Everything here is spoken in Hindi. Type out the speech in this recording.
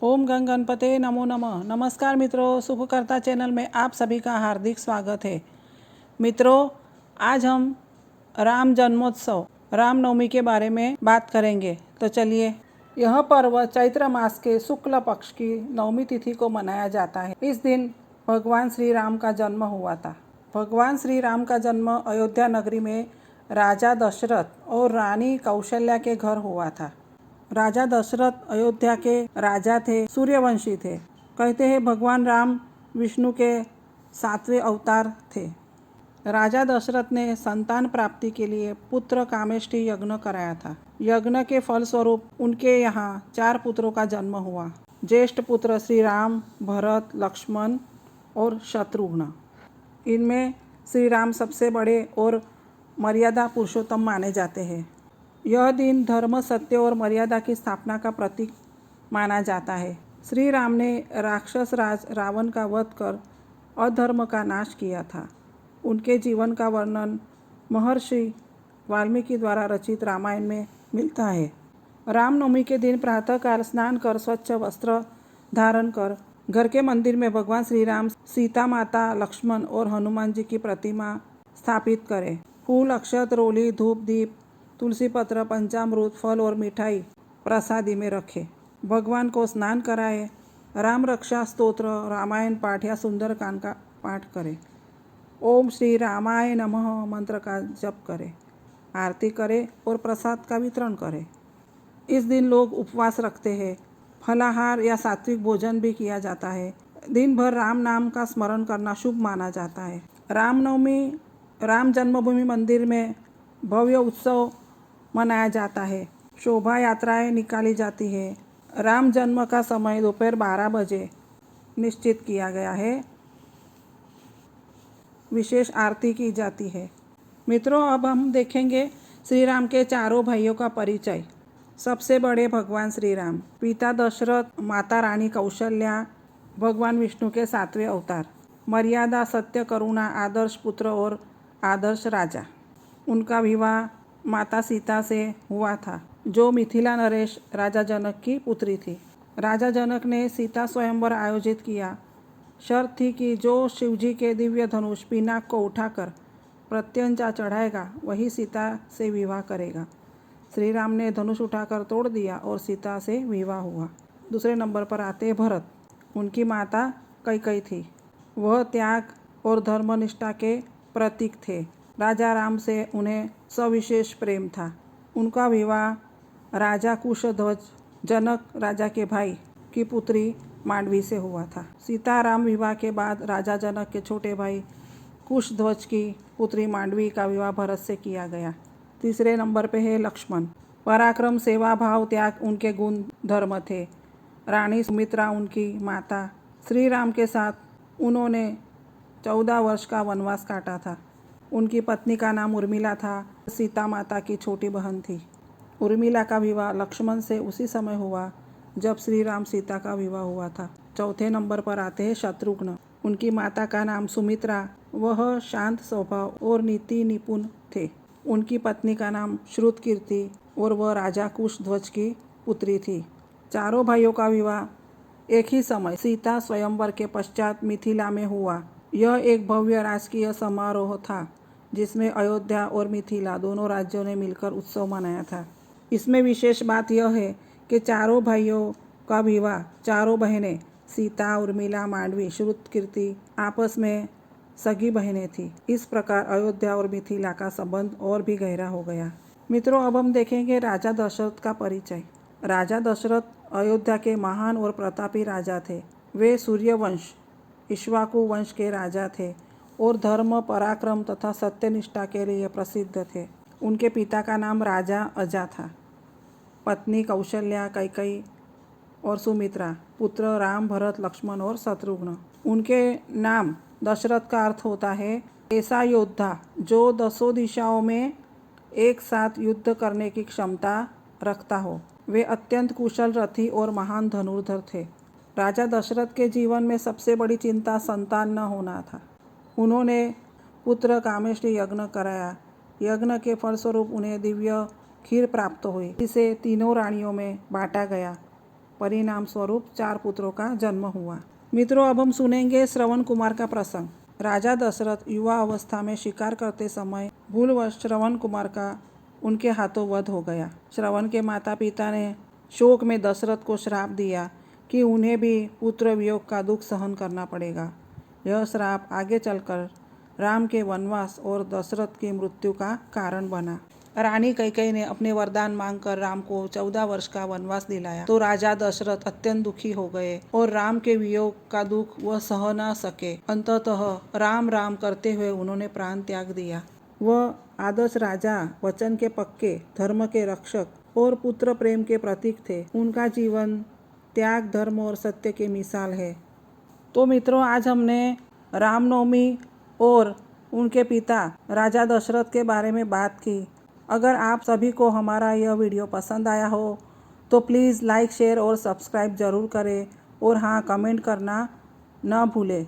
ओम गंग गणपते नमो नमः। नमस्कार मित्रों, सुखकर्ता चैनल में आप सभी का हार्दिक स्वागत है। मित्रों, आज हम राम जन्मोत्सव रामनवमी के बारे में बात करेंगे। तो चलिए, यह पर्व चैत्र मास के शुक्ल पक्ष की नवमी तिथि को मनाया जाता है। इस दिन भगवान श्री राम का जन्म हुआ था। भगवान श्री राम का जन्म अयोध्या नगरी में राजा दशरथ और रानी कौशल्या के घर हुआ था। राजा दशरथ अयोध्या के राजा थे, सूर्यवंशी थे। कहते हैं भगवान राम विष्णु के 7वें अवतार थे। राजा दशरथ ने संतान प्राप्ति के लिए पुत्र कामेष्टि यज्ञ कराया था। यज्ञ के फलस्वरूप उनके यहाँ 4 पुत्रों का जन्म हुआ। ज्येष्ठ पुत्र श्री राम, भरत, लक्ष्मण और शत्रुघ्न। इनमें श्री राम सबसे बड़े और मर्यादा पुरुषोत्तम माने जाते हैं। यह दिन धर्म, सत्य और मर्यादा की स्थापना का प्रतीक माना जाता है। श्री राम ने राक्षस राज रावण का वध कर अधर्म का नाश किया था। उनके जीवन का वर्णन महर्षि वाल्मीकि द्वारा रचित रामायण में मिलता है। रामनवमी के दिन प्रातःकाल स्नान कर स्वच्छ वस्त्र धारण कर घर के मंदिर में भगवान श्री राम, सीता माता, लक्ष्मण और हनुमान जी की प्रतिमा स्थापित करें। फूल, अक्षत, रोली, धूप, दीप, तुलसी पत्र, पंचामृत, फल और मिठाई प्रसादी में रखें। भगवान को स्नान कराएं। राम रक्षा स्तोत्र, रामायण पाठ या सुंदरकांड का पाठ करें। ओम श्री रामाय नमः मंत्र का जप करें। आरती करें और प्रसाद का वितरण करें। इस दिन लोग उपवास रखते हैं। फलाहार या सात्विक भोजन भी किया जाता है। दिन भर राम नाम का स्मरण करना शुभ माना जाता है। रामनवमी राम जन्मभूमि मंदिर में भव्य उत्सव मनाया जाता है। शोभा यात्राएं निकाली जाती है। राम जन्म का समय दोपहर 12 बजे निश्चित किया गया है। विशेष आरती की जाती है। मित्रों, अब हम देखेंगे श्री राम के चारों भाइयों का परिचय। सबसे बड़े भगवान श्री राम, पिता दशरथ, माता रानी कौशल्या, भगवान विष्णु के 7वें अवतार। मर्यादा, सत्य, करुणा, आदर्श पुत्र और आदर्श राजा। उनका विवाह माता सीता से हुआ था, जो मिथिला नरेश राजा जनक की पुत्री थी। राजा जनक ने सीता स्वयंवर आयोजित किया। शर्त थी कि जो शिवजी के दिव्य धनुष पिनाक को उठाकर प्रत्यंचा चढ़ाएगा, वही सीता से विवाह करेगा। श्री राम ने धनुष उठाकर तोड़ दिया और सीता से विवाह हुआ। दूसरे नंबर पर आते भरत। उनकी माता कैकेयी थी। वह त्याग और धर्मनिष्ठा के प्रतीक थे। राजा राम से उन्हें सविशेष प्रेम था। उनका विवाह राजा कुशध्वज, जनक राजा के भाई की पुत्री मांडवी से हुआ था। सीता राम विवाह के बाद राजा जनक के छोटे भाई कुशध्वज की पुत्री मांडवी का विवाह भरत से किया गया। तीसरे नंबर पे है लक्ष्मण। पराक्रम, सेवा भाव, त्याग उनके गुण धर्म थे। रानी सुमित्रा उनकी माता। श्री राम के साथ उन्होंने 14 वर्ष का वनवास काटा था। उनकी पत्नी का नाम उर्मिला था। सीता माता की छोटी बहन थी। उर्मिला का विवाह लक्ष्मण से उसी समय हुआ जब श्री राम सीता का विवाह हुआ था। चौथे नंबर पर आते हैं शत्रुघ्न। उनकी माता का नाम सुमित्रा। वह शांत स्वभाव और नीति निपुण थे। उनकी पत्नी का नाम श्रुतकीर्ति और वह राजा कुशध्वज की पुत्री थी। चारों भाइयों का विवाह एक ही समय सीता स्वयंवर के पश्चात मिथिला में हुआ। यह एक भव्य राजकीय समारोह था जिसमें अयोध्या और मिथिला दोनों राज्यों ने मिलकर उत्सव मनाया था। इसमें विशेष बात यह है कि चारों भाइयों का विवाह चारों बहनें सीता, उर्मिला, मांडवी, श्रुतकीर्ति आपस में सगी बहनें थीं। इस प्रकार अयोध्या और मिथिला का संबंध और भी गहरा हो गया। मित्रों, अब हम देखेंगे राजा दशरथ का परिचय। राजा दशरथ अयोध्या के महान और प्रतापी राजा थे। वे सूर्यवंश इक्ष्वाकु वंश के राजा थे और धर्म, पराक्रम तथा सत्यनिष्ठा के लिए प्रसिद्ध थे। उनके पिता का नाम राजा अजा था। पत्नी कौशल्या, कैकेयी और सुमित्रा। पुत्र राम, भरत, लक्ष्मण और शत्रुघ्न। उनके नाम दशरथ का अर्थ होता है ऐसा योद्धा जो 10 दिशाओं में एक साथ युद्ध करने की क्षमता रखता हो। वे अत्यंत कुशल रथी और महान धनुर्धर थे। राजा दशरथ के जीवन में सबसे बड़ी चिंता संतान न होना था। उन्होंने पुत्र कामेष्टि यज्ञ कराया। यज्ञ के फलस्वरूप उन्हें दिव्य खीर प्राप्त हुई, जिसे तीनों रानियों में बांटा गया। परिणाम स्वरूप 4 पुत्रों का जन्म हुआ। मित्रों, अब हम सुनेंगे श्रवण कुमार का प्रसंग। राजा दशरथ युवा अवस्था में शिकार करते समय भूलवश श्रवण कुमार का उनके हाथों वध हो गया। श्रवण के माता पिता ने शोक में दशरथ को श्राप दिया कि उन्हें भी पुत्र वियोग का दुख सहन करना पड़ेगा। यह श्राप आगे चलकर राम के वनवास और दशरथ की मृत्यु का कारण बना। रानी कैकेयी ने अपने वरदान मांगकर राम को 14 वर्ष का वनवास दिलाया तो राजा दशरथ अत्यंत दुखी हो गए और राम के वियोग का दुख वह सह न सके। अंततः राम राम करते हुए उन्होंने प्राण त्याग दिया। वह आदर्श राजा, वचन के पक्के, धर्म के रक्षक और पुत्र प्रेम के प्रतीक थे। उनका जीवन त्याग, धर्म और सत्य की मिसाल है। तो मित्रों, आज हमने रामनवमी और उनके पिता राजा दशरथ के बारे में बात की। अगर आप सभी को हमारा यह वीडियो पसंद आया हो तो प्लीज़ लाइक, शेयर और सब्सक्राइब ज़रूर करें और हाँ, कमेंट करना न भूलें।